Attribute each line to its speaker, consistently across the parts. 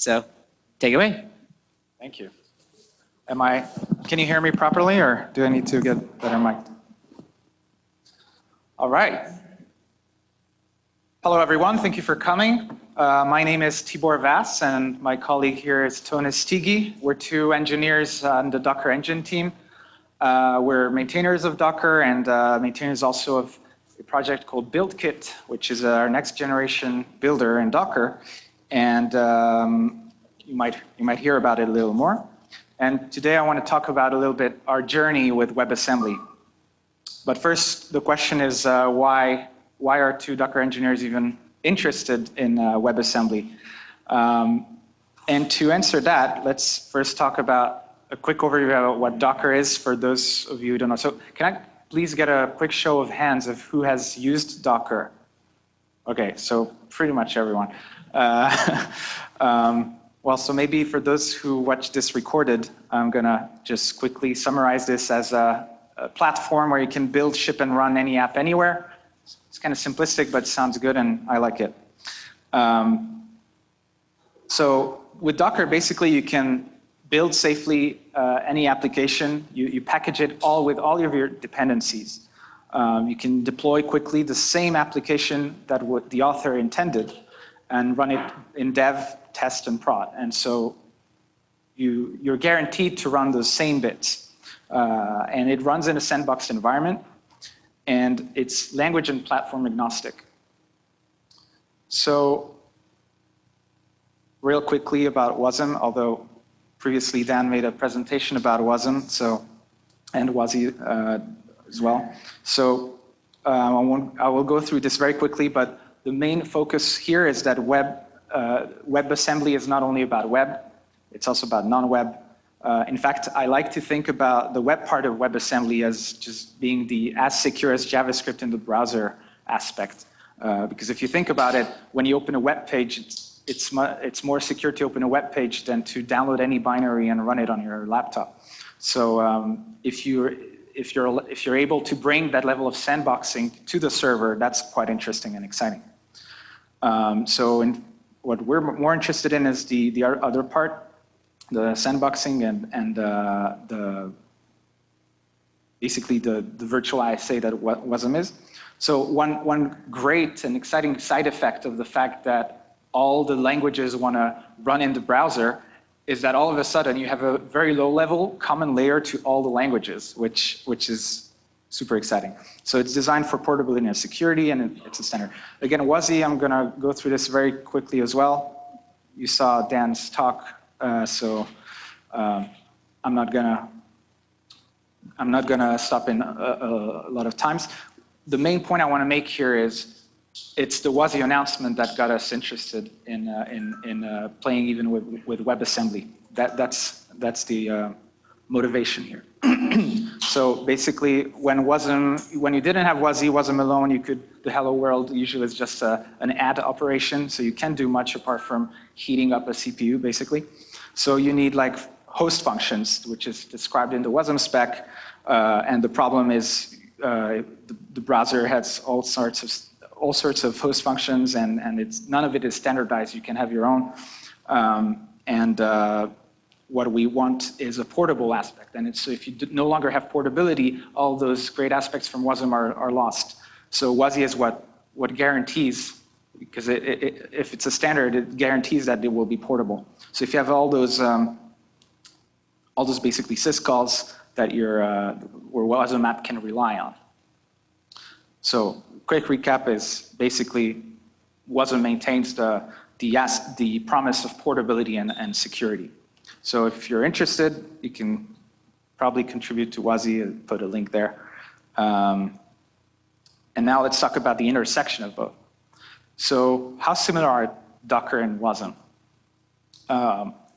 Speaker 1: So take it away.
Speaker 2: Thank you. Can you hear me properly, or do I need to get better mic? All right. Hello, everyone. Thank you for coming. My name is Tibor Vass, and my colleague here is Tõnis Tiigi. We're two engineers on the Docker engine team. We're maintainers of Docker and maintainers also of a project called BuildKit, which is our next generation builder in Docker. And you might hear about it a little more. And today I want to talk about a little bit our journey with WebAssembly. But first, the question is why are two Docker engineers even interested in WebAssembly? And to answer that, let's first talk about a quick overview about what Docker is for those of you who don't know. So can I please get a quick show of hands of who has used Docker? Okay, so pretty much everyone. Well, so maybe for those who watch this recorded, I'm going to just quickly summarize this as a platform where you can build, ship, and run any app anywhere. It's kind of simplistic, but sounds good, and I like it. So with Docker, basically, you can build safely any application. You package it all with all of your dependencies. You can deploy quickly the same application that the author intended and run it in dev, test, and prod. And so you're guaranteed to run those same bits. And it runs in a sandboxed environment, and it's language and platform agnostic. So real quickly about Wasm, although previously Dan made a presentation about Wasm, and WASI as well. So I will go through this very quickly, but the main focus here is that WebAssembly is not only about web, it's also about non-web. In fact, I like to think about the web part of WebAssembly as just being as secure as JavaScript in the browser aspect. Because if you think about it, when you open a web page, it's more secure to open a web page than to download any binary and run it on your laptop. So if you're able to bring that level of sandboxing to the server, that's quite interesting and exciting. What we're more interested in is the other part, the sandboxing and basically the virtual ISA that Wasm is. So one great and exciting side effect of the fact that all the languages want to run in the browser is that all of a sudden you have a very low level common layer to all the languages, which is super exciting. So it's designed for portability and security, and it's a standard. Again, WASI, I'm going to go through this very quickly as well. You saw Dan's talk, so I'm not gonna stop in a lot of times. The main point I want to make here is it's the WASI announcement that got us interested in playing even with WebAssembly. That's the motivation here. So basically, when you didn't have Wasm alone, the hello world usually is just an add operation, so you can't do much apart from heating up a CPU, basically. So you need like host functions, which is described in the Wasm spec, and the problem is the browser has all sorts of host functions, and none of it is standardized. You can have your own, what we want is a portable aspect. And so if you no longer have portability, all those great aspects from Wasm are lost. So WASI is what guarantees, because if it's a standard, it guarantees that it will be portable. So if you have all those basically syscalls that where Wasm app can rely on. So quick recap is basically Wasm maintains the promise of portability and security. So if you're interested, you can probably contribute to WASI and put a link there. And now let's talk about the intersection of both. So how similar are Docker and Wasm?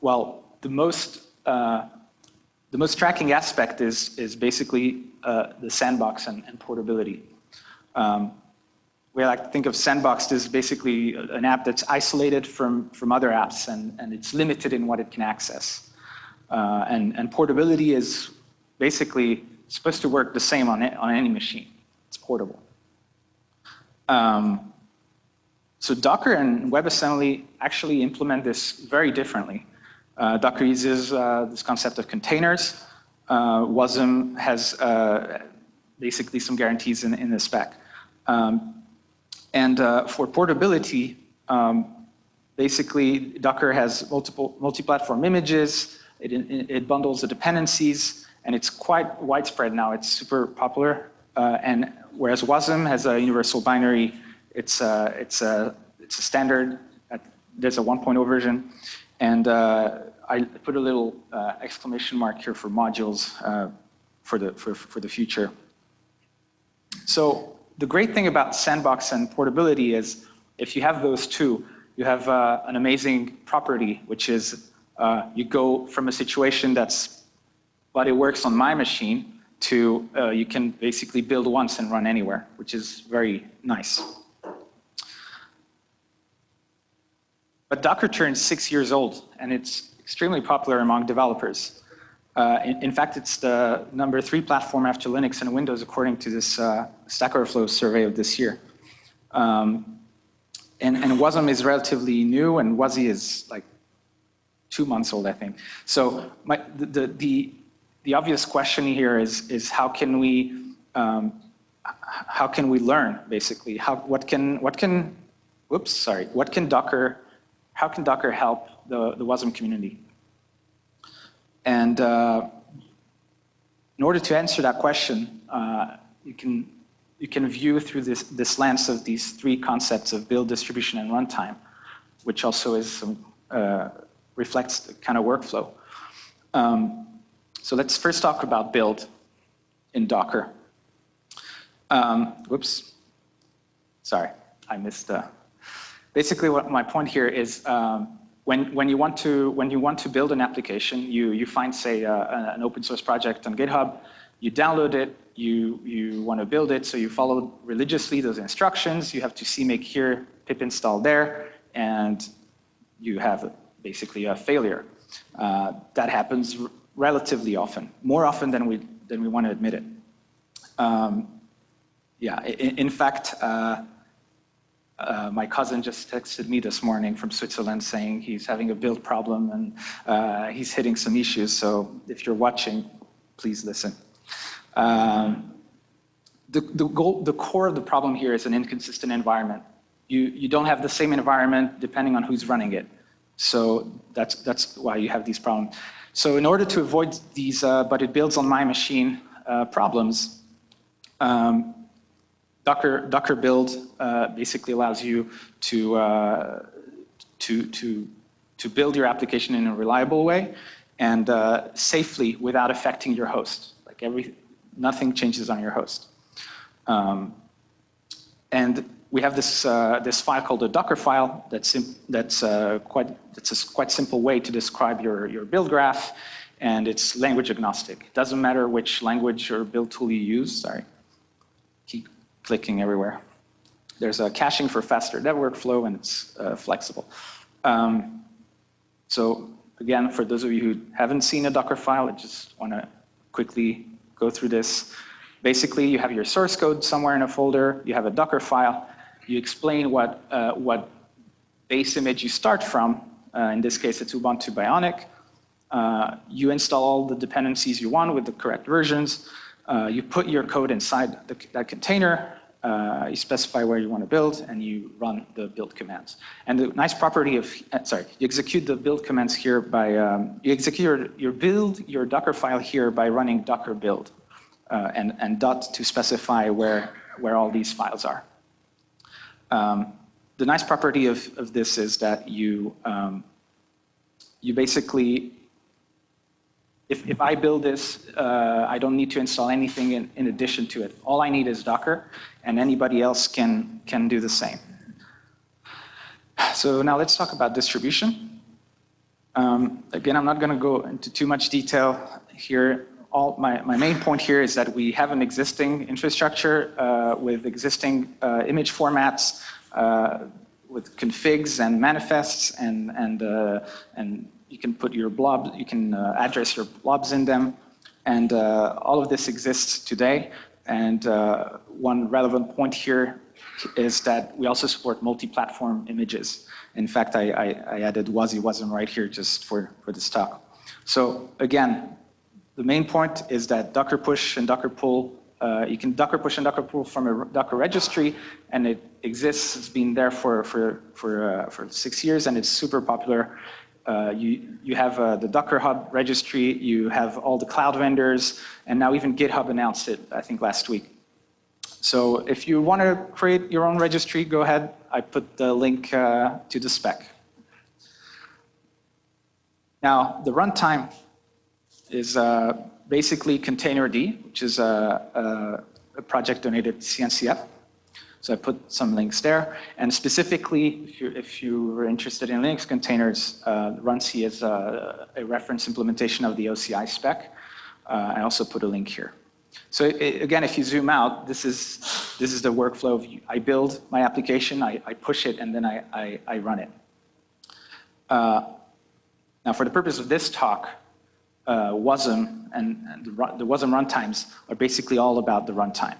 Speaker 2: Well, the most striking aspect is basically the sandbox and portability. We like to think of sandboxed as basically an app that's isolated from other apps, and it's limited in what it can access. And portability is basically supposed to work the same on any machine. It's portable. So Docker and WebAssembly actually implement this very differently. Docker uses this concept of containers. Wasm has basically some guarantees in the spec. For portability, basically Docker has multi-platform images. It bundles the dependencies, and it's quite widespread now. It's super popular. And whereas Wasm has a universal binary, it's a standard. There's a 1.0 version, and I put a little exclamation mark here for modules for the future. So the great thing about sandbox and portability is if you have those two, you have an amazing property, which is you go from a situation but it works on my machine to you can basically build once and run anywhere, which is very nice. But Docker turned 6 years old, and it's extremely popular among developers. In fact, it's the #3 platform after Linux and Windows, according to this Stack Overflow survey of this year. And Wasm is relatively new, and WASI is like 2 months old, I think. So the obvious question here is how can we learn, basically? How can Docker help the Wasm community? And in order to answer that question, you can view through this lens of these three concepts of build, distribution, and runtime, which also is reflects the kind of workflow. So let's first talk about build in Docker. Sorry, I missed. Basically, what my point here is when you want to build an application, you find, say, an open source project on GitHub, you download it, you want to build it, so you follow religiously those instructions. You have to cmake here, pip install there, and you have basically a failure. That happens relatively often, more often than we want to admit it. Yeah, in fact, my cousin just texted me this morning from Switzerland saying he's having a build problem and he's hitting some issues. So if you're watching, please listen. The core of the problem here is an inconsistent environment. You don't have the same environment depending on who's running it. So that's why you have these problems. So in order to avoid these, but it builds on my machine problems, Docker build basically allows you to build your application in a reliable way and safely without affecting your host. Like nothing changes on your host. And we have this file called a Dockerfile that's a quite simple way to describe your build graph, and it's language agnostic. It doesn't matter which language or build tool you use. Sorry. Keep clicking everywhere. There's a caching for faster dev workflow, and it's flexible. So again, for those of you who haven't seen a Dockerfile, I just want to quickly go through this. Basically, you have your source code somewhere in a folder. You have a Dockerfile. You explain what base image you start from. In this case, it's Ubuntu Bionic. You install all the dependencies you want with the correct versions. You put your code inside that container. You specify where you want to build, and you run the build commands. And the nice property of, you execute the build commands here by, you execute your Dockerfile here by running docker build, and dot to specify where all these files are. The nice property of this is that you basically, if I build this, I don't need to install anything in addition to it. All I need is Docker, and anybody else can do the same. So now let's talk about distribution. Again, I'm not going to go into too much detail here. My main point here is that we have an existing infrastructure with existing image formats, with configs and manifests, and you can put your blobs, you can address your blobs in them, and all of this exists today. And one relevant point here is that we also support multi-platform images. In fact, I added WASI Wasm right here just for this talk. So again, the main point is that Docker push and Docker pull, you can Docker push and Docker pull from a Docker registry, and it exists. It's been there for 6 years, and it's super popular. You have the Docker Hub registry, you have all the cloud vendors, and now even GitHub announced it, I think, last week. So if you want to create your own registry, go ahead. I put the link to the spec. Now, the runtime is basically Containerd, which is a project donated to CNCF. So I put some links there. And specifically, if you were interested in Linux containers, runc is a reference implementation of the OCI spec. I also put a link here. So again, if you zoom out, this is the workflow of I build my application, I push it, and then I run it. Now, for the purpose of this talk, Wasm and the Wasm runtimes are basically all about the runtime.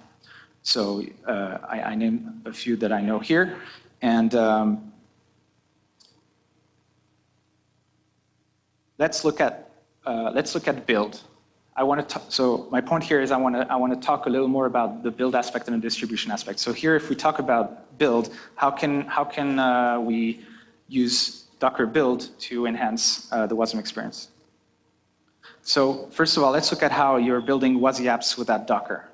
Speaker 2: So I named a few that I know here, and let's look at build. So my point here is I want to talk a little more about the build aspect and the distribution aspect. So here, if we talk about build, how can we use Docker build to enhance the Wasm experience? So first of all, let's look at how you're building WASI apps without Docker.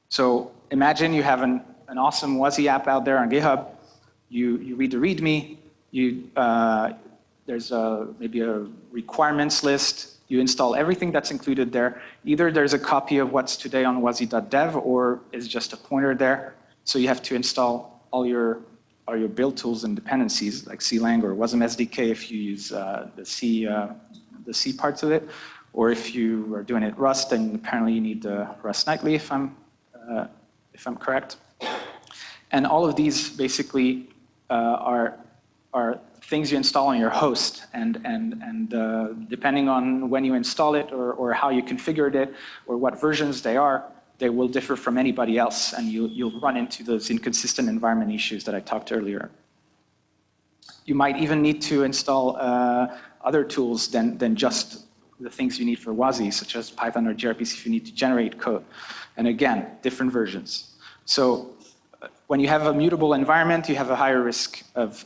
Speaker 2: So imagine you have an awesome WASI app out there on GitHub. You read the README. There's maybe a requirements list. You install everything that's included there. Either there's a copy of what's today on wasi.dev, or it's just a pointer there. So you have to install all your build tools and dependencies, like CLang or Wasm SDK if you use the C parts of it, or if you are doing it Rust, then apparently you need the Rust Nightly, if I'm correct. And all of these basically are things you install on your host, and depending on when you install it or how you configured it or what versions they are, they will differ from anybody else, and you'll run into those inconsistent environment issues that I talked earlier. You might even need to install other tools than just the things you need for WASI, such as Python or gRPC if you need to generate code. And again, different versions. So when you have a mutable environment, you have a higher risk of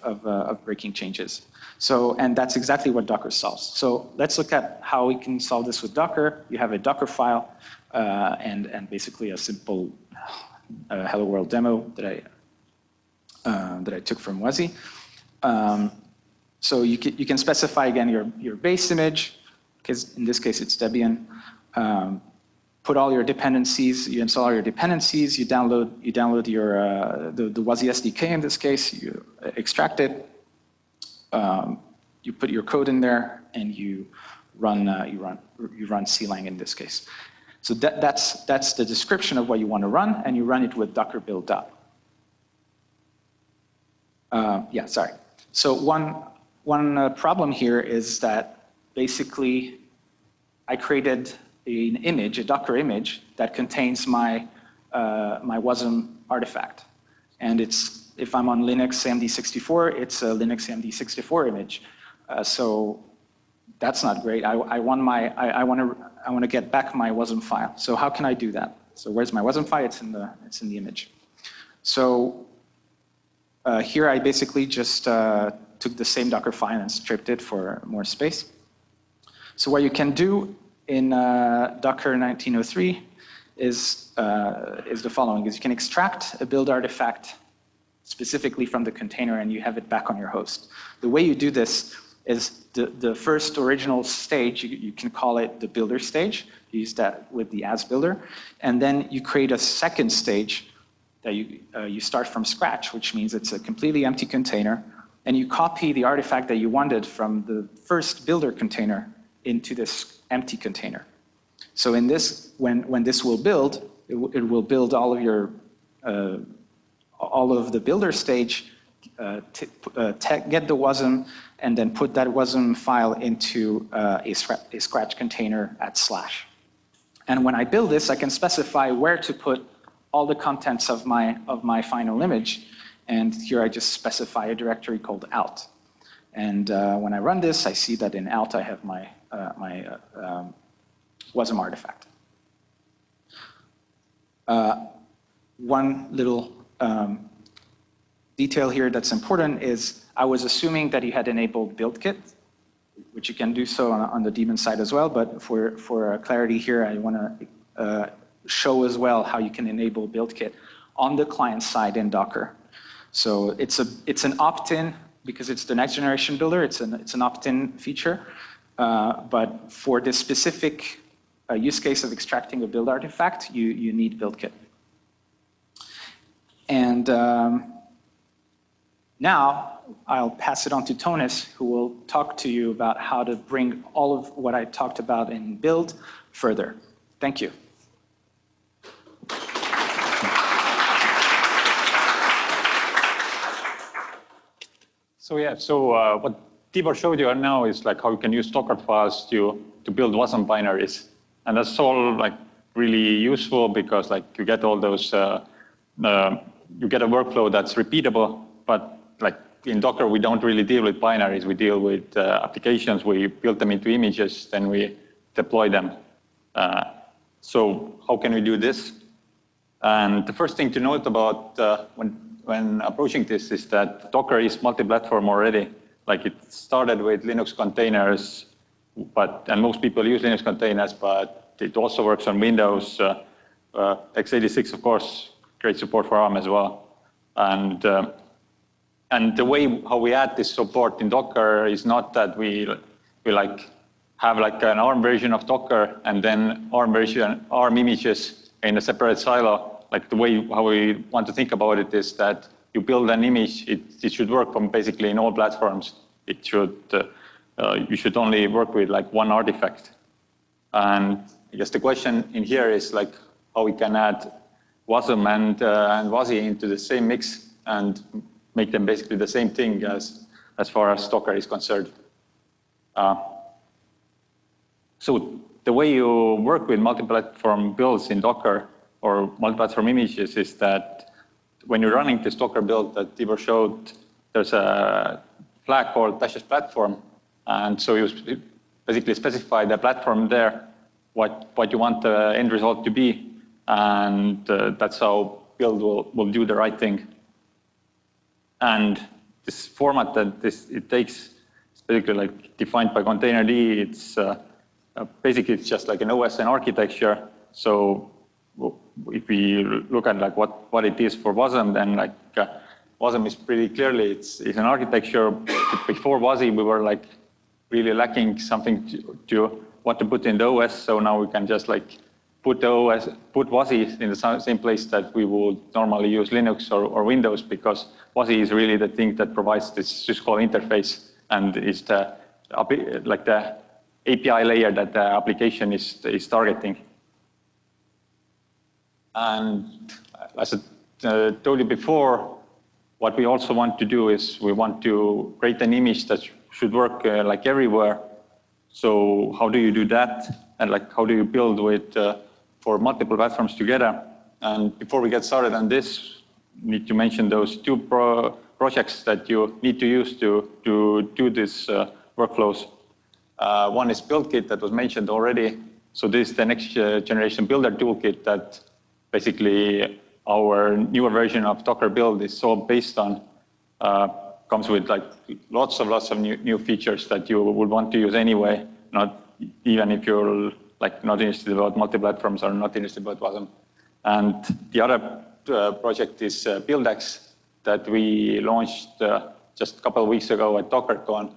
Speaker 2: breaking changes. So, and that's exactly what Docker solves. So let's look at how we can solve this with Docker. You have a Docker file and basically a simple Hello World demo that I took from WASI. So you can specify again your base image, because in this case it's Debian. Put all your dependencies. You install all your dependencies. You download your the WASI SDK in this case. You extract it. You put your code in there, and you run CLang in this case. So that's the description of what you want to run, and you run it with Docker build up. Yeah, sorry. So one problem here is that basically I created an image, a Docker image that contains my Wasm artifact, and if I'm on Linux AMD64, it's a Linux AMD64 image. So that's not great. I want to get back my Wasm file. So how can I do that? So where's my Wasm file? It's in the image. So here I basically just took the same Docker file and stripped it for more space. So what you can do in Docker 1903 is the following: is you can extract a build artifact specifically from the container, and you have it back on your host. The way you do this is the first original stage, you can call it the builder stage. You use that with the as builder, and then you create a second stage that you start from scratch, which means it's a completely empty container, and you copy the artifact that you wanted from the first builder container into this empty container. So in this, when this will build, it will build all of your all of the builder stage, get the Wasm, and then put that Wasm file into a scratch container /. And when I build this, I can specify where to put all the contents of my final image. And here I just specify a directory called out. And when I run this, I see that in out I have my Wasm artifact. One little detail here that's important is I was assuming that you had enabled BuildKit, which you can do so on the daemon side as well. But for clarity here, I want to show as well how you can enable BuildKit on the client side in Docker. So it's an opt-in because it's the next generation builder. It's an opt-in feature. But for this specific use case of extracting a build artifact, you need BuildKit. And now I'll pass it on to Tõnis, who will talk to you about how to bring all of what I talked about in build further. Thank you.
Speaker 1: So what Tibor showed you now is like how you can use Dockerfiles to build Wasm binaries. And that's all like really useful because like you get all those, you get a workflow that's repeatable, but like in Docker, we don't really deal with binaries. We deal with applications. We build them into images, then we deploy them. So how can we do this? And the first thing to note about when approaching this is that Docker is multi-platform already. Like it started with Linux containers, and most people use Linux containers, but it also works on Windows, x86, of course, great support for ARM as well. And the way how we add this support in Docker is not that we like have like an ARM version of Docker and then ARM images in a separate silo. Like the way how we want to think about it is that you build an image, it should work from basically in all platforms. It should, you should only work with like one artifact. And I guess the question in here is like how we can add Wasm and WASI into the same mix and make them basically the same thing as far as Docker is concerned. So the way you work with multi-platform builds in Docker or multi-platform images is that when you're running this Docker build that Tibor showed, there's a flag called --platform. And so you basically specify the platform there, what you want the end result to be. And that's how build will do the right thing. And this format that it takes is basically like defined by containerd. It's basically it's just like an OSN architecture. So if we look at like what it is for Wasm, then like Wasm is pretty clearly it's an architecture. Before WASI, we were like really lacking something to what to put in the OS. So now we can just like put WASI in the same place that we would normally use Linux or Windows, because WASI is really the thing that provides this syscall interface and is the API layer that the application is targeting. And as I told you before, what we also want to do is we want to create an image that should work like everywhere. So how do you do that? And like how do you build with for multiple platforms together? And before we get started on this, we need to mention those two projects that you need to use to do this workflows. One is BuildKit that was mentioned already. So this is the next generation builder toolkit that basically our newer version of Docker build is all based on. Comes with like lots of new features that you would want to use anyway, not even if you're like not interested about multi-platforms or not interested about Wasm. And the other project is BuildX that we launched just a couple of weeks ago at DockerCon.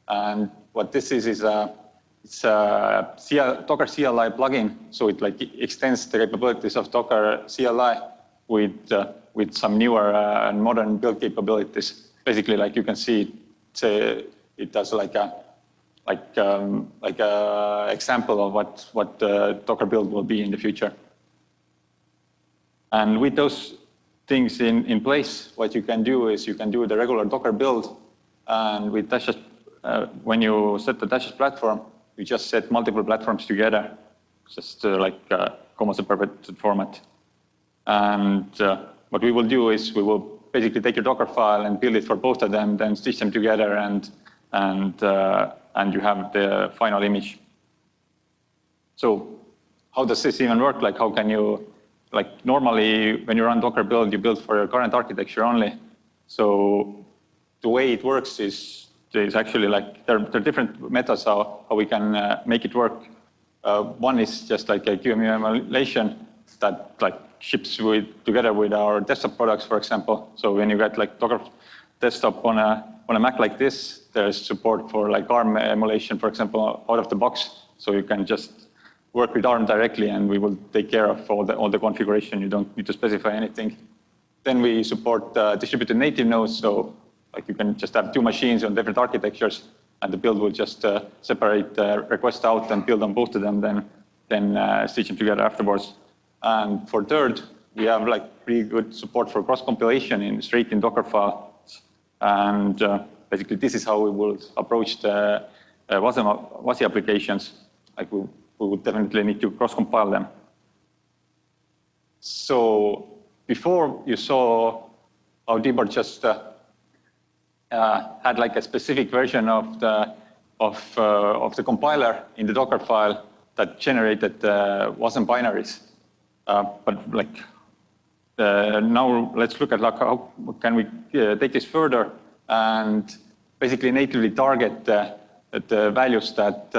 Speaker 1: And what this is it's a Docker CLI plugin, so it like extends the capabilities of Docker CLI with some newer and modern build capabilities. Basically, like you can see, it does like a example of what Docker build will be in the future. And with those things in place, what you can do is you can do the regular Docker build, and with when you set the --platform, you just set multiple platforms together, just like almost a perfect format. And what we will do is we will basically take your Docker file and build it for both of them, then stitch them together, and you have the final image. So how does this even work? Like, how can you, like, normally when you run Docker build, you build for your current architecture only. So the way it works is actually like there are different methods how we can make it work. One is just like a QEMU emulation that like ships together with our desktop products, for example. So when you get like Docker desktop on a Mac like this, there's support for like ARM emulation, for example, out of the box. So you can just work with ARM directly, and we will take care of all the configuration. You don't need to specify anything. Then we support distributed native nodes. So like you can just have two machines on different architectures, and the build will just separate the request out and build on both of them, then stitch them together afterwards. And for third, we have like pretty good support for cross-compilation straight in Dockerfiles. And basically, this is how we will approach the WASI applications. Like we would definitely need to cross-compile them. So before you saw how Tibor just had like a specific version of the compiler in the Docker file that generated Wasm binaries. But like now let's look at like how can we take this further and basically natively target the values that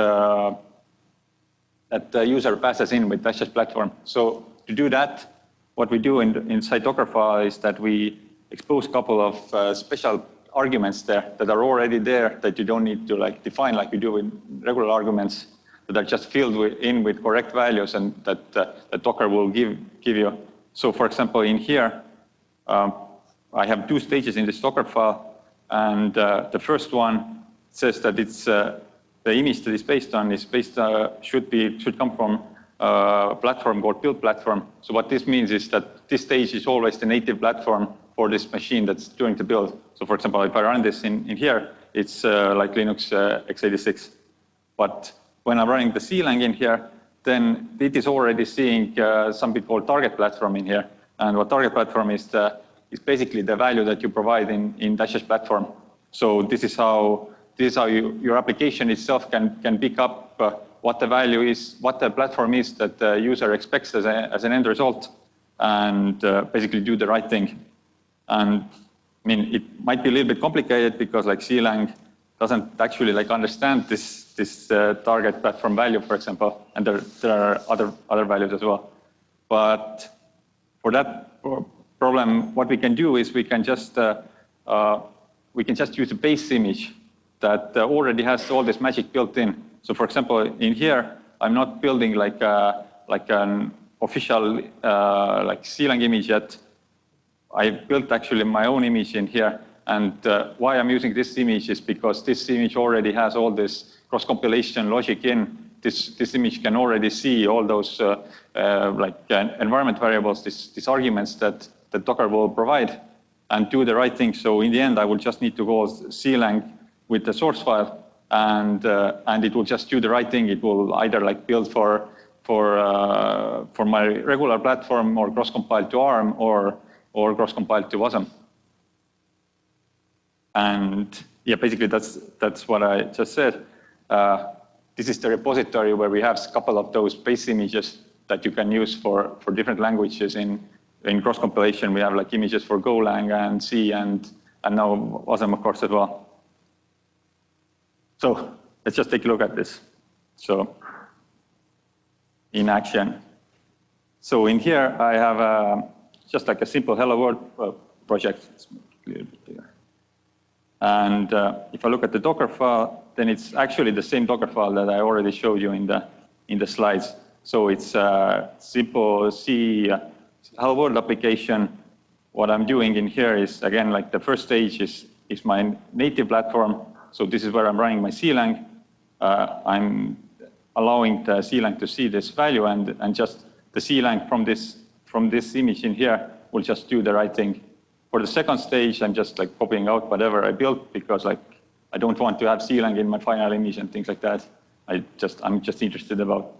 Speaker 1: the user passes in with Dash platform. So to do that, what we do inside Dockerfile is that we expose a couple of special arguments there that are already there that you don't need to like define like you do with regular arguments, that are just filled in with correct values and that Docker will give you. So for example, in here, I have two stages in this Docker file, and the first one says that it's the image that is based on should come from a platform called build platform. So what this means is that this stage is always the native platform for this machine that's doing the build. So for example, if I run this in here, it's like Linux x86. But when I'm running the CLang in here, then it is already seeing something called target platform in here. And what target platform is basically the value that you provide in Dash platform. So this is how your application itself can pick up what the value is, what the platform is that the user expects as an end result, and basically do the right thing. And I mean, it might be a little bit complicated because like CLang doesn't actually like understand this target platform value, for example, and there are other values as well. But for that problem, what we can do is we can just use a base image that already has all this magic built in. So for example, in here, I'm not building like an official like CLang image yet. I built actually my own image in here, and why I'm using this image is because this image already has all this cross-compilation logic in. This image can already see all those environment variables, these arguments that Docker will provide, and do the right thing. So in the end, I will just need to call CLang with the source file, and it will just do the right thing. It will either like build for my regular platform, or cross-compile to ARM, or cross-compile to Wasm. And yeah, basically that's what I just said. This is the repository where we have a couple of those base images that you can use for different languages. In cross-compilation, we have like images for Golang and C and now Wasm, of course, as well. So let's just take a look at this. So in action. So in here, I have just like a simple Hello World project. Let's make it a little bit bigger. And if I look at the Docker file, then it's actually the same Docker file that I already showed you in the slides. So it's a simple C Hello World application. What I'm doing in here is, again, like the first stage is my native platform. So this is where I'm running my CLang. I'm allowing the CLang to see this value, and just the CLang from this image in here will just do the right thing. For the second stage, I'm just like copying out whatever I built, because like I don't want to have CLang in my final image and things like that. I'm just interested about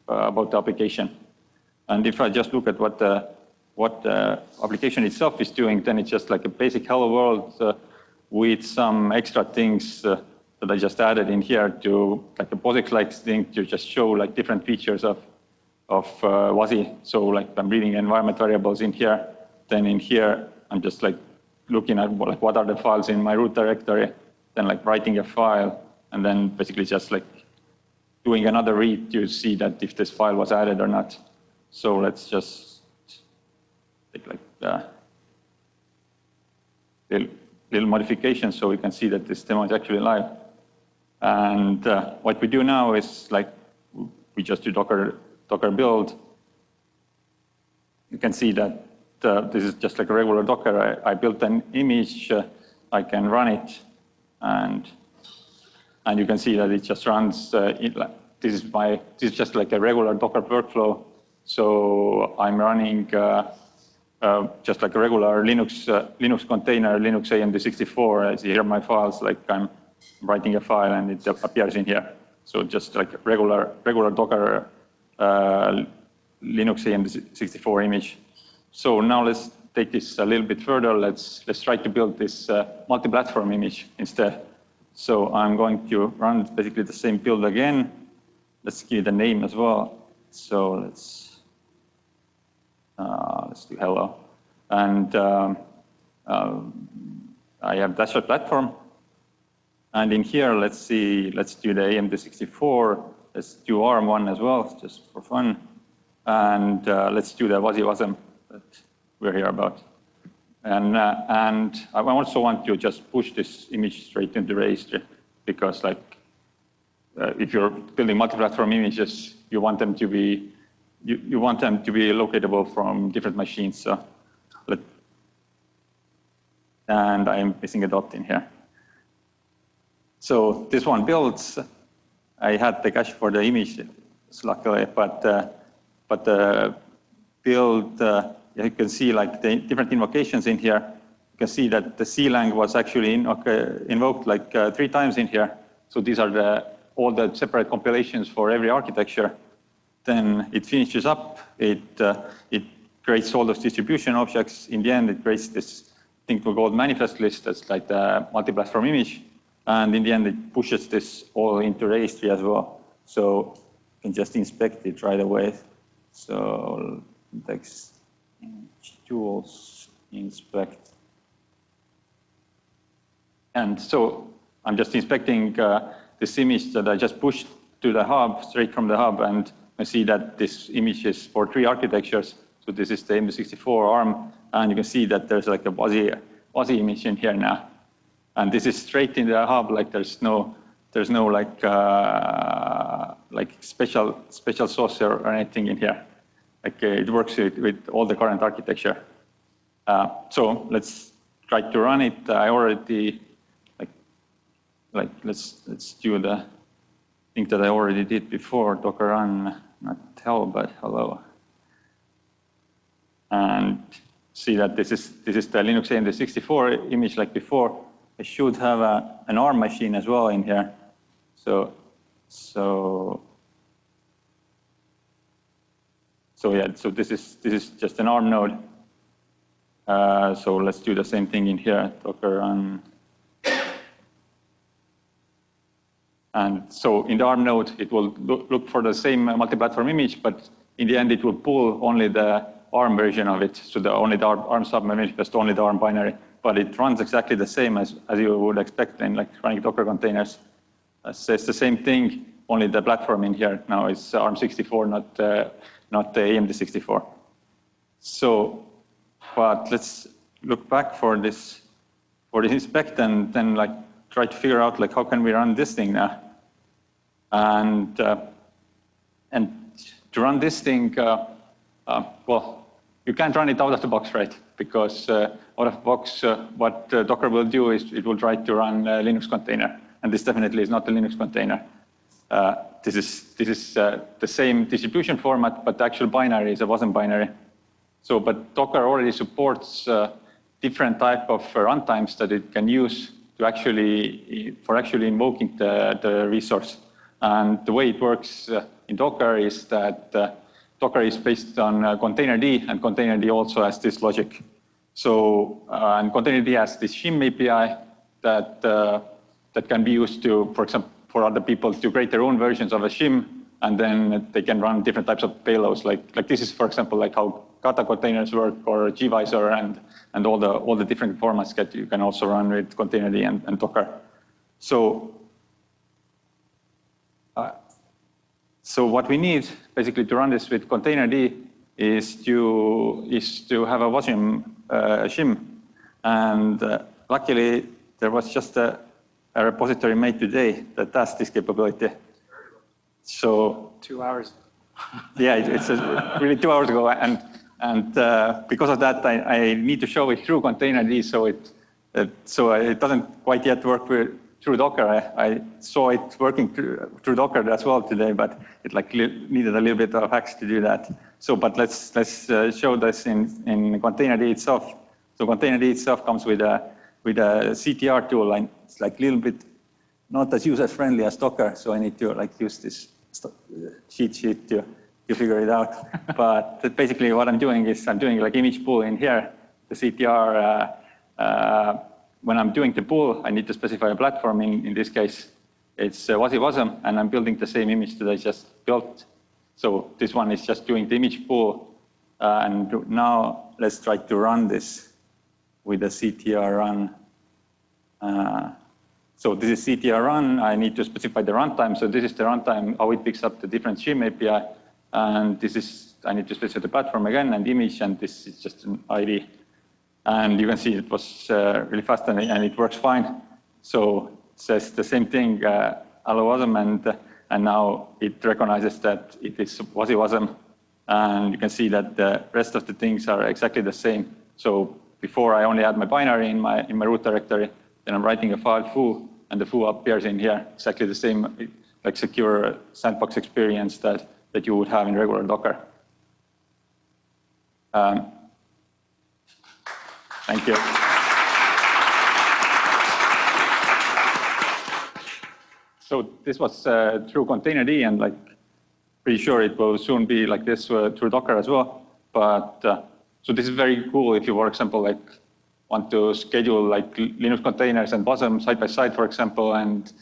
Speaker 1: the application. And if I just look at what the application itself is doing, then it's just like a basic hello world with some extra things that I just added in here to like a POSIX-like thing to just show like different features of WASI. So like I'm reading environment variables in here, then in here I'm just like looking at what are the files in my root directory, then like writing a file, and then basically just like doing another read to see that if this file was added or not. So let's just take like little modification so we can see that this demo is actually live. And what we do now is like we just do Docker build. You can see that this is just like a regular Docker. I built an image. I can run it, and you can see that it just runs. This is just like a regular Docker workflow. So I'm running just like a regular Linux container, Linux AMD64. As you hear my files, like I'm writing a file and it appears in here. So just like regular Docker Linux AMD64 image. So now let's take this a little bit further. Let's try to build this multi-platform image instead. So I'm going to run basically the same build again. Let's give it a name as well. So let's do hello. And I have dashboard platform. And in here, let's do the AMD64. Let's do ARM one as well, just for fun. And let's do the Wasm that we're here about. And I also want to just push this image straight into the registry, because like if you're building multi-platform images, you want them to be locatable from different machines. So and I'm missing a dot in here. So this one builds. I had the cache for the image, luckily, but the build, you can see like the different invocations in here. You can see that the clang was actually invoked like 3 times in here. So these are all the separate compilations for every architecture. Then it finishes up. It creates all those distribution objects. In the end, it creates this thing called manifest list. That's like the multi-platform image. And in the end, it pushes this all into registry as well. So you can just inspect it right away. So index image tools, inspect. And so I'm just inspecting this image that I just pushed to the hub, straight from the hub, and I see that this image is for 3 architectures. So this is the AMD64 ARM, and you can see that there's like a WASI image in here now. And this is straight in the hub, like there's no like special sauce or anything in here. Like it works with all the current architecture. So let's try to run it. I already like let's do the thing that I already did before, Docker run, not hello, but hello. And see that this is the Linux AMD64 image like before. I should have an ARM machine as well in here. So yeah, so this is just an ARM node. So let's do the same thing in here, Docker run. And so in the ARM node, it will look for the same multi-platform image, but in the end, it will pull only the ARM version of it. So only the ARM sub-manifest, only the ARM binary. But it runs exactly the same as you would expect in like running Docker containers. So it's the same thing, only the platform in here now is ARM64, not the AMD64. So, but let's look back for this inspect and then like try to figure out like how can we run this thing now. And to run this thing, well, you can't run it out of the box, right? Because out of the box, what Docker will do is it will try to run a Linux container, and this definitely is not a Linux container. This is the same distribution format, but the actual binary is a Wasm binary. So, but Docker already supports different type of runtimes that it can use to actually invoking the resource. And the way it works in Docker is that Docker is based on containerd, and containerd also has this logic. So, and containerd has this shim API that that can be used to, for example, for other people to create their own versions of a shim, and then they can run different types of payloads. Like this is, for example, like how Kata containers work, or gvisor, and all the different formats that you can also run with containerd and Docker. So, so what we need basically to run this with containerd is to have a Wasm shim, and luckily there was just a repository made today that has this capability. So 2 hours. Yeah, it's really 2 hours ago, and because of that, I need to show it through containerd, so it doesn't quite yet work through Docker. I saw it working through Docker as well today, but it needed a little bit of hacks to do that. So, but let's show this in containerd itself. So containerd itself comes with a CTR tool, and it's like a little bit not as user friendly as Docker. So I need to use this cheat sheet to figure it out. But basically, what I'm doing is I'm doing like image pool in here. The CTR. When I'm doing the pool, I need to specify a platform. In this case, it's Wasm, and I'm building the same image that I just built. So this one is just doing the image pool. And now let's try to run this with the CTR run. So this is CTR run. I need to specify the runtime. So this is the runtime, how it picks up the different shim API. And this is, I need to specify the platform again and image, and this is just an ID. And you can see it was really fast, and it works fine. So it says the same thing, hello Wasm, and now it recognizes that it is Wasm. And you can see that the rest of the things are exactly the same. So before I only had my binary in my root directory, then I'm writing a file foo, and the foo appears in here, exactly the same like secure sandbox experience that you would have in regular Docker. Thank you. So this was through containerd, and pretty sure it will soon be like this through Docker as well. But so this is very cool if you, for example, want to schedule Linux containers and Wasm side by side, for example, and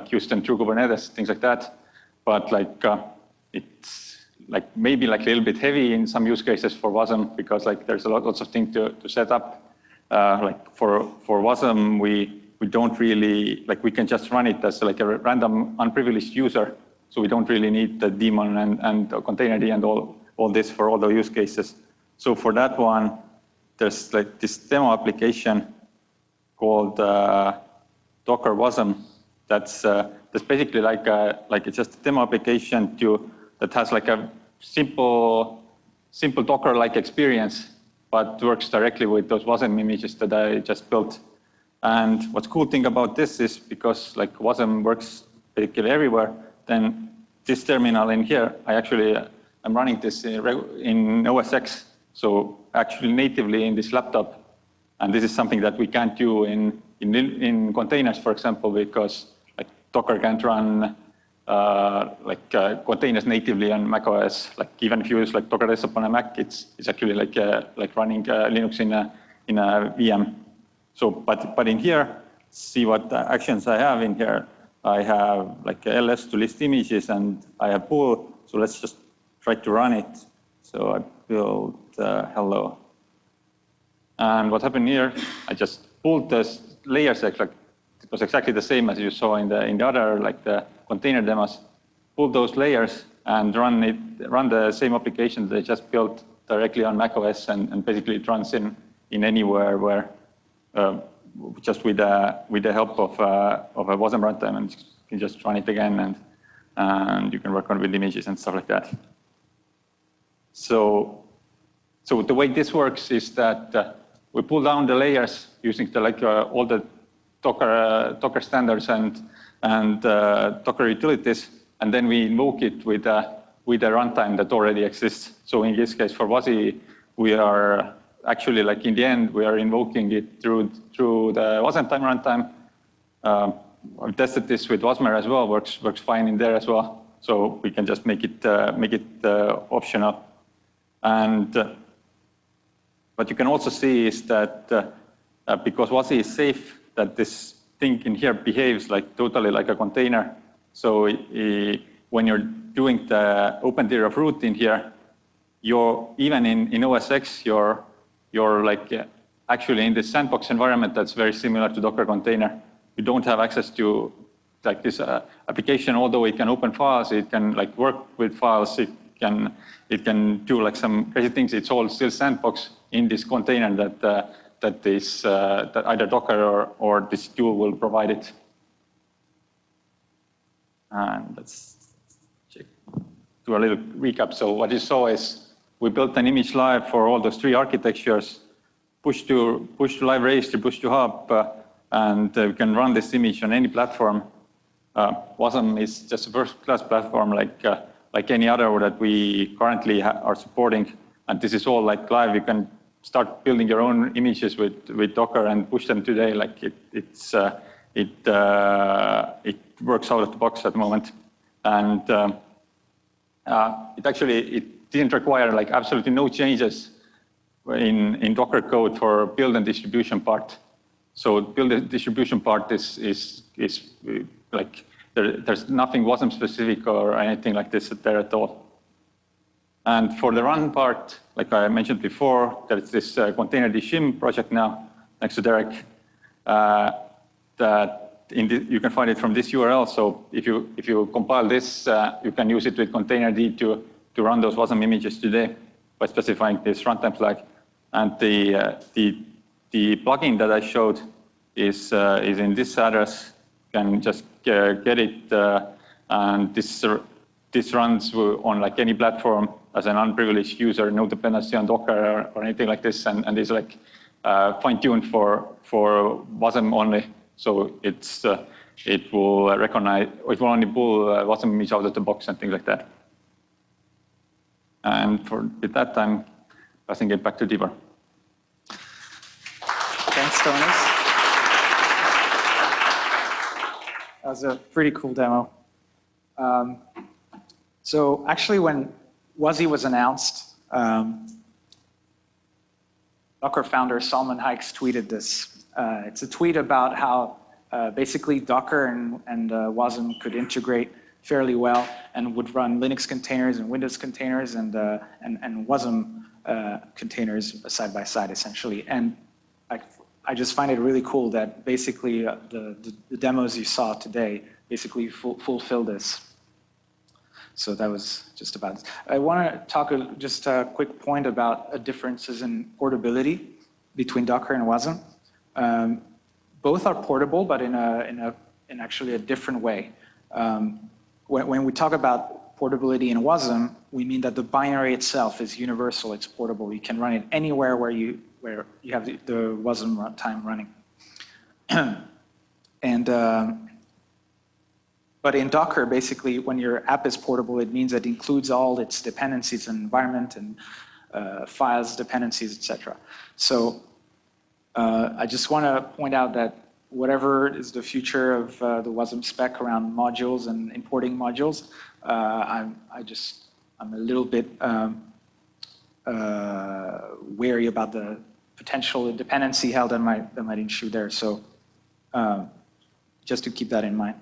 Speaker 1: use them through Kubernetes, things like that. But it's maybe a little bit heavy in some use cases for Wasm, because there's lots of things to set up. For Wasm, we don't really we can just run it as a random unprivileged user, so we don't really need the daemon and containerd and all this for all the use cases. So for that one, there's this demo application called Docker Wasm. That's basically it's just a demo application that has a simple Docker-like experience, but works directly with those Wasm images that I just built. And what's cool thing about this is because Wasm works basically everywhere, then this terminal in here, I'm running this in OS X, so actually natively in this laptop. And this is something that we can't do in containers, for example, because Docker can't run containers natively on macOS. Even if you use Docker Desktop on a Mac, it's actually like running Linux in a VM. So, but in here, see what actions I have in here. I have ls to list images, and I have pool. So let's just try to run it. So I build hello. And what happened here? I just pulled the layers. It was exactly the same as you saw in the other the container demos. Pull those layers and run the same application that I just built directly on macOS, and basically it runs in anywhere where just with the help of a Wasm runtime, and you can just run it again, and you can work on with images and stuff like that. So the way this works is that we pull down the layers using all the Docker standards and Docker utilities, and then we invoke it with a runtime that already exists. So in this case, for WASI, we are actually in the end we are invoking it through the Wasm runtime. I've tested this with Wasmer as well. Works fine in there as well. so we can just make it optional. And what you can also see is that because WASI is safe, that this thing in here behaves like totally like a container. So when you're doing the open tier of root in here, even in OS X, you're like actually in this sandbox environment that's very similar to Docker container. You don't have access to like this application, although it can open files, it can like work with files, it can do like some crazy things. It's all still sandbox in this container that either Docker or this tool will provide it. And let's do a little recap. So what you saw is we built an image live for all those three architectures, push to live registry, push to hub, and we can run this image on any platform. Wasm is just a first-class platform like any other that we currently are supporting, and this is all like live. You can start building your own images with Docker and push them today. Like it works out of the box at the moment, and it didn't require like absolutely no changes in Docker code for build and distribution part. So build and distribution part is like there's nothing Wasm specific or anything like this there at all. And for the run part, like I mentioned before, there's this container shim project now next to Derek. You can find it from this URL. So if you compile this, you can use it with containerd to run those Wasm images today by specifying this runtime flag. And the plugin that I showed is in this address. You can just get it, and this runs on like any platform as an unprivileged user, no dependency on Docker or anything like this, and is like fine-tuned for Wasm only. So it will only pull Wasm image out of the box and things like that. And with that, I'm passing it back to Tibor.
Speaker 2: Thanks, Tõnis. That was a pretty cool demo. So actually, when WASI was announced, Docker founder Salman Hikes tweeted this. It's a tweet about how basically Docker and Wasm could integrate fairly well and would run Linux containers and Windows containers and Wasm containers side by side, essentially. And I just find it really cool that basically the demos you saw today basically fulfill this. So that was just about it. I want to talk just a quick point about differences in portability between Docker and Wasm. Both are portable, but in actually a different way. When we talk about portability in Wasm, we mean that the binary itself is universal. It's portable. You can run it anywhere where you have the Wasm runtime running. But in Docker, basically, when your app is portable, it means it includes all its dependencies and environment and files, dependencies, etc. So I just want to point out that whatever is the future of the Wasm spec around modules and importing modules, I'm a little bit wary about the potential dependency hell that might ensue there. So just to keep that in mind.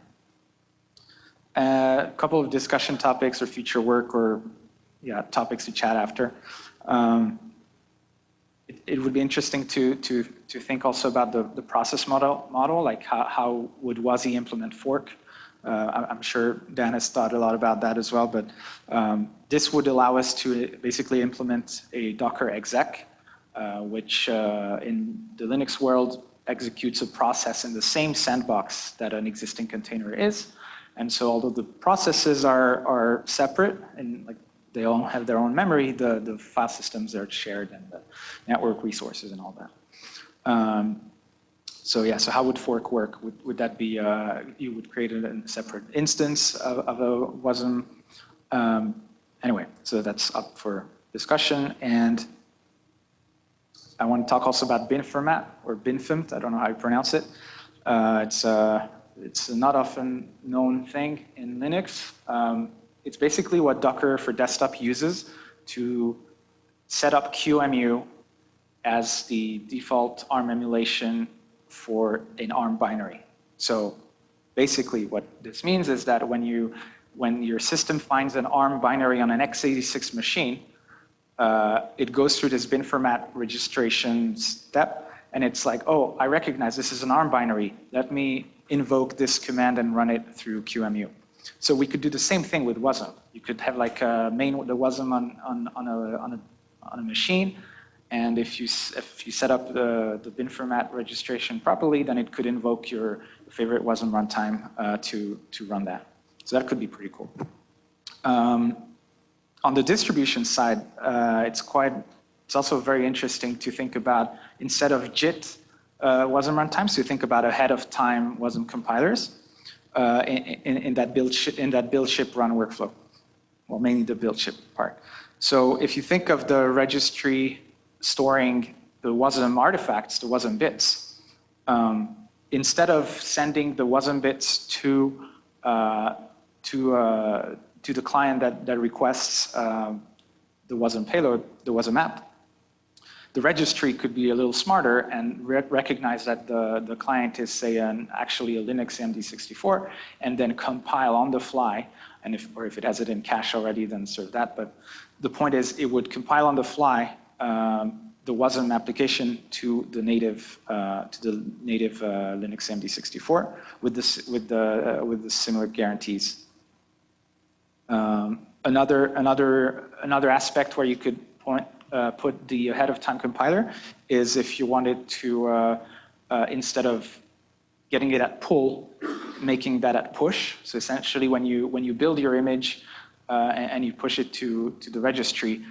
Speaker 2: A couple of discussion topics or future work or topics to chat after. It would be interesting to think also about the process model, like how would WASI implement fork? I'm sure Dan has thought a lot about that as well, but this would allow us to basically implement a Docker exec, which in the Linux world executes a process in the same sandbox that an existing container is. And so although the processes are separate and like they all have their own memory, the file systems are shared and the network resources and all that. So how would fork work? Would that be, you would create a separate instance of a Wasm? Anyway, so that's up for discussion. And I want to talk also about bin format or binfimt. I don't know how you pronounce it. It's a not often known thing in Linux. it's basically what Docker for desktop uses to set up QEMU as the default ARM emulation for an ARM binary. So basically what this means is that when your system finds an ARM binary on an x86 machine, it goes through this bin format registration step, and it's like, oh, I recognize this is an ARM binary. Let me invoke this command and run it through QEMU. So we could do the same thing with Wasm. You could have like the Wasm on a machine, and if you set up the bin format registration properly, then it could invoke your favorite Wasm runtime to run that. So that could be pretty cool. On the distribution side, it's also very interesting to think about, instead of JIT Wasm runtimes, to think about ahead of time Wasm compilers in that build ship run workflow. Well, mainly the build ship part. So if you think of the registry storing the Wasm artifacts, the Wasm bits, instead of sending the Wasm bits to the client that requests the Wasm payload, the Wasm app, the registry could be a little smarter and recognize that the client is, say, actually a Linux MD64, and then compile on the fly. And if it has it in cache already, then serve that. But the point is, it would compile on the fly the Wasm application to the native Linux MD64 with the similar guarantees. Another aspect where you could put the ahead of time compiler is if you wanted to instead of getting it at pull, making that at push. So essentially, when you build your image and you push it to the registry,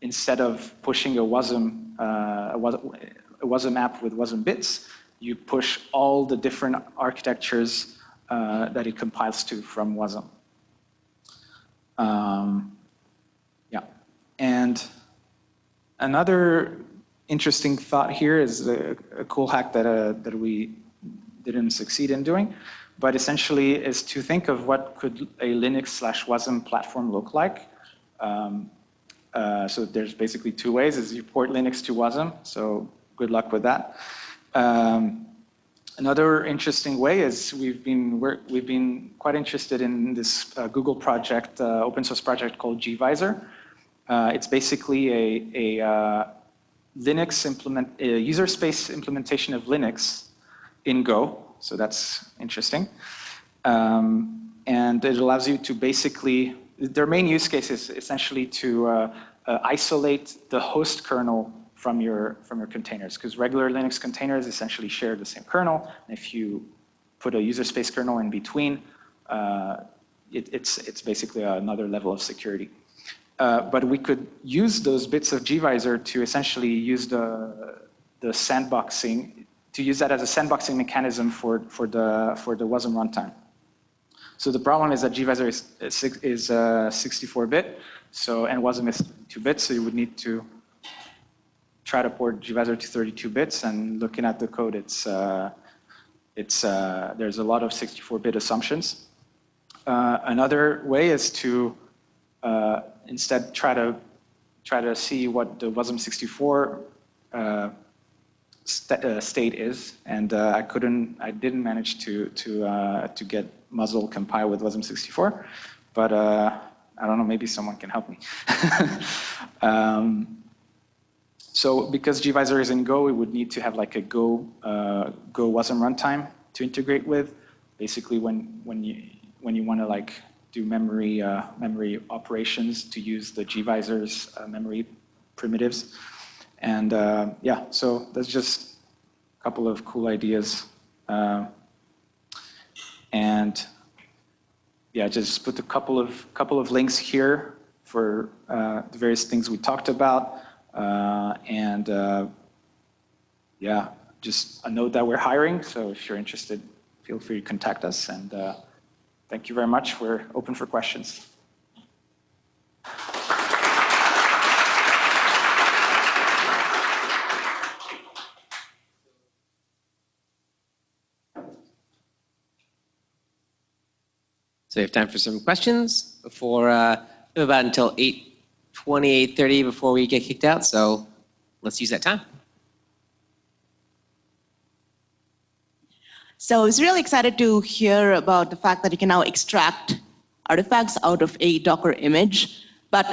Speaker 2: instead of pushing a Wasm app with Wasm bits, you push all the different architectures that it compiles to from Wasm. Yeah, and another interesting thought here is a cool hack that we didn't succeed in doing, but essentially is to think of what could a Linux/Wasm platform look like. So there's basically two ways: is you port Linux to Wasm. So good luck with that. Another interesting way is we've been quite interested in this Google project, open source project called gvisor. It's basically a Linux user space implementation of Linux in Go. So that's interesting. And it allows you to basically, their main use case is essentially to isolate the host kernel from your containers, because regular Linux containers essentially share the same kernel. And if you put a user space kernel in between, it's basically another level of security. But we could use those bits of gvisor to essentially use the sandboxing, to use that as a sandboxing mechanism for the Wasm runtime. So the problem is that gvisor is 64-bit, and Wasm is 2 bits, so you would need to try to port gvisor to 32 bits. And looking at the code, there's a lot of 64-bit assumptions. Another way is to instead try to see what the Wasm 64 state is, and I didn't manage to get muzzle compile with Wasm 64, but I don't know, maybe someone can help me. So because gvisor is in Go, we would need to have like a Go Wasm runtime to integrate with. Basically, when you want to like do memory operations, to use the gvisor's memory primitives. And yeah, so that's just a couple of cool ideas. And yeah, just put a couple of links here for the various things we talked about. And yeah, just a note that we're hiring. So if you're interested, feel free to contact us. And thank you very much. We're open for questions.
Speaker 3: So we have time for some questions before, we have about until 8:20, 8:30 before we get kicked out. So let's use that time.
Speaker 4: So I was really excited to hear about the fact that you can now extract artifacts out of a Docker image. But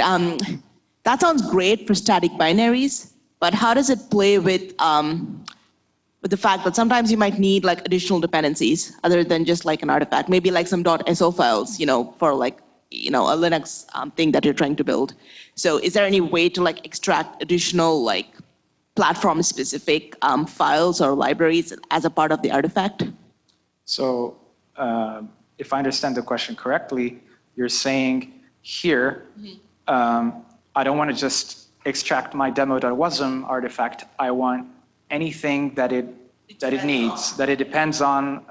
Speaker 4: that sounds great for static binaries. But how does it play with the fact that sometimes you might need like additional dependencies other than just like an artifact, maybe like some .so files, for like, a Linux thing that you're trying to build. So is there any way to like extract additional like platform-specific files or libraries as a part of the artifact?
Speaker 2: So if I understand the question correctly, you're saying here, I don't want to just extract my demo.wasm artifact. I want anything that it needs, that it depends on.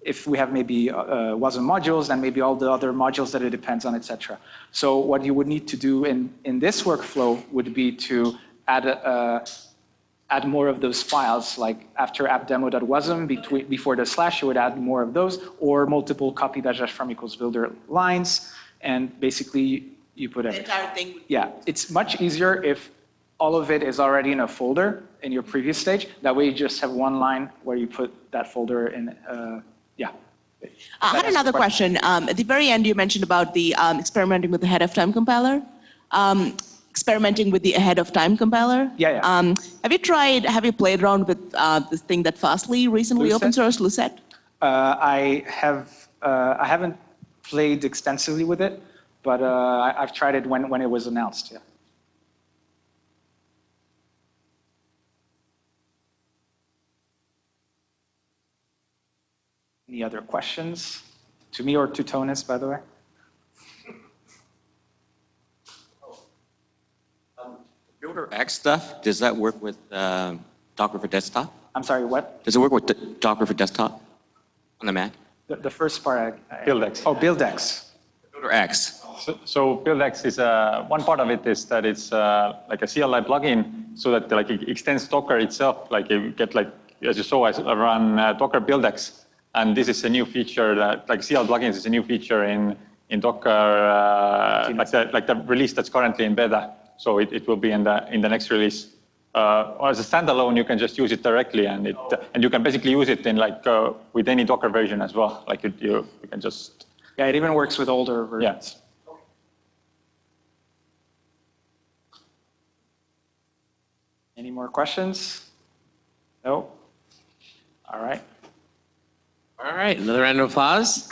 Speaker 2: If we have maybe Wasm modules, then maybe all the other modules that it depends on, etc. So what you would need to do in this workflow would be to add more of those files, like after app-demo.wasm, before the slash, you would add more of those, or multiple copy --from equals builder lines, and basically you put everything.
Speaker 4: The entire thing.
Speaker 2: Yeah, it's much easier if all of it is already in a folder in your previous stage. That way you just have one line where you put that folder in. Yeah.
Speaker 4: I had another question. At the very end, you mentioned about the experimenting with the ahead-of-time compiler. Experimenting with the ahead-of-time compiler.
Speaker 2: Yeah.
Speaker 4: Have you played around with this thing that Fastly recently
Speaker 2: Lucet?
Speaker 4: open sourced, Lucet?
Speaker 2: I haven't played extensively with it, but I've tried it when it was announced. Yeah. Any other questions? To me or to Tõnis, by the way?
Speaker 5: Builder X stuff, does that work with Docker for desktop?
Speaker 2: I'm sorry, what?
Speaker 5: Does it work with Docker for desktop on the Mac?
Speaker 2: The first part.
Speaker 1: BuildX.
Speaker 2: Oh, BuildX.
Speaker 5: Builder X.
Speaker 1: So BuildX is one part of it is that it's like a CLI plugin, so that like it extends Docker itself. Like you get like, as you saw, I run Docker BuildX. And this is a new feature that, like CL plugins is a new feature in Docker, like the release that's currently in beta. So it will be in the next release. Or as a standalone, you can just use it directly, and you can basically use it in like with any Docker version as well. Like you can just.
Speaker 2: Yeah, it even works with older versions.
Speaker 1: Yeah.
Speaker 2: Any more questions? No? All right.
Speaker 3: All right, another round of applause.